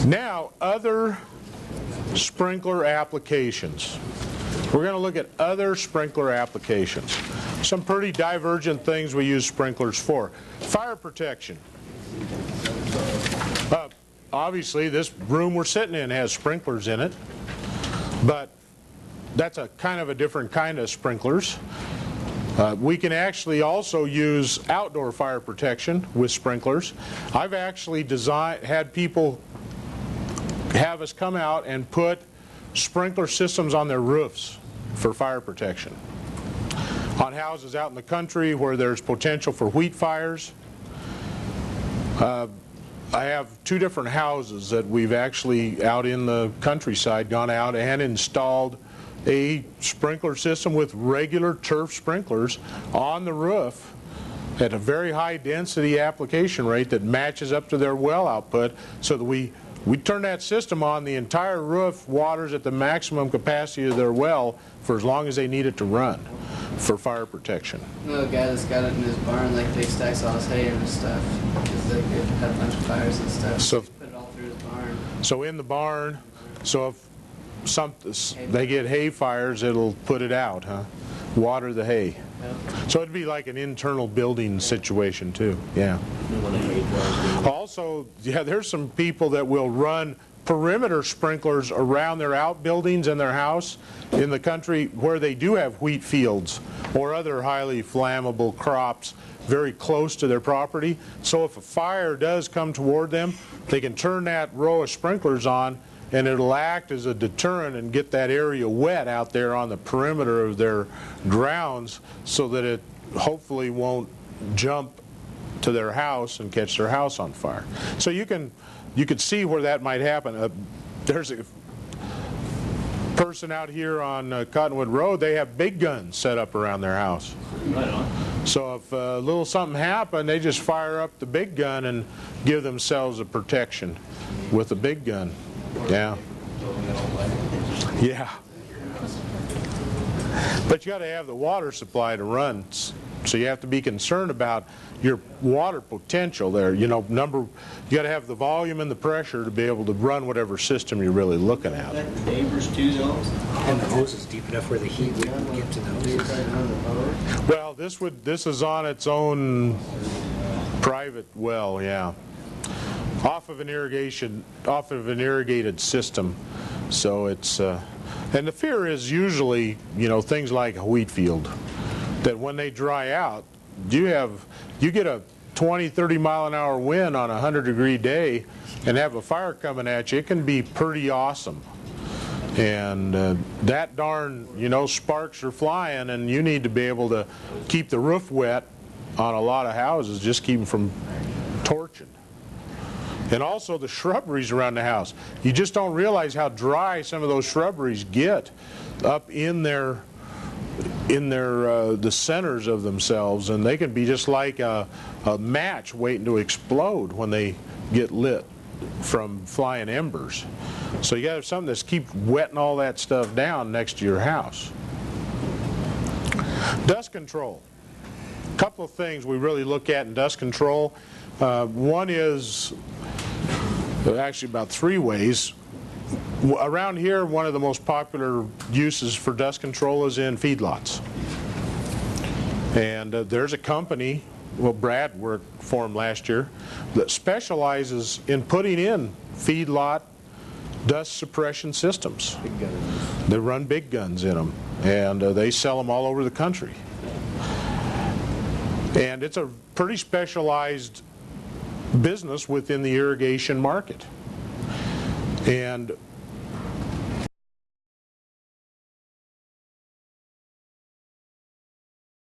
Now, other sprinkler applications. We're going to look at other sprinkler applications. Some pretty divergent things we use sprinklers for. Fire protection. Obviously, this room we're sitting in has sprinklers in it, but that's a kind of a different kind of sprinklers. We can actually also use outdoor fire protection with sprinklers. I've actually had people have us come out and put sprinkler systems on their roofs for fire protection. On houses out in the country where there's potential for wheat fires. I have two different houses that we've actually out in the countryside gone out and installed a sprinkler system with regular turf sprinklers on the roof at a very high density application rate that matches up to their well output, so that we turn that system on, the entire roof waters at the maximum capacity of their well for as long as they need it to run for fire protection. You know, a guy that's got it in his barn, like they stacks all his hay and stuff, because they could have a bunch of fires and stuff. So put it all through his barn. So in the barn, so if they get hay fires, it'll put it out, huh? Water the hay. Yep. So it'd be like an internal building situation too, yeah. Also, yeah, there's some people that will run perimeter sprinklers around their outbuildings in their house in the country where they do have wheat fields or other highly flammable crops very close to their property. So if a fire does come toward them, they can turn that row of sprinklers on and it'll act as a deterrent and get that area wet out there on the perimeter of their grounds, so that it hopefully won't jump to their house and catch their house on fire. So you could see where that might happen. There's a person out here on Cottonwood Road, they have big guns set up around their house. Right on. So if a little something happened, they just fire up the big gun and give themselves a protection with the big gun. Yeah. Yeah. But you got to have the water supply to run, so you have to be concerned about your water potential there. You know, you got to have the volume and the pressure to be able to run whatever system you're really looking at. The neighbors too, though, and the hose is deep enough where the heat wouldn't get to the hoses. Well, this is on its own private well, yeah. Off of an irrigated system. So it's and the fear is usually, you know, things like a wheat field, that when they dry out, you get a 20-30 mile an hour wind on a 100-degree day and have a fire coming at you. It can be pretty awesome. And that darn, you know, sparks are flying, and you need to be able to keep the roof wet on a lot of houses, just keep them from torching. And also the shrubberies around the house. You just don't realize how dry some of those shrubberies get up in the centers of themselves, and they can be just like a match waiting to explode when they get lit from flying embers. So you got to have something that's keep wetting all that stuff down next to your house. Dust control. A couple of things we really look at in dust control. One is actually about three ways. Around here, one of the most popular uses for dust control is in feedlots. And there's a company, well, Brad worked for him last year, that specializes in putting in feedlot dust suppression systems. Big guns. They run big guns in them, and they sell them all over the country. And it's a pretty specialized business within the irrigation market. And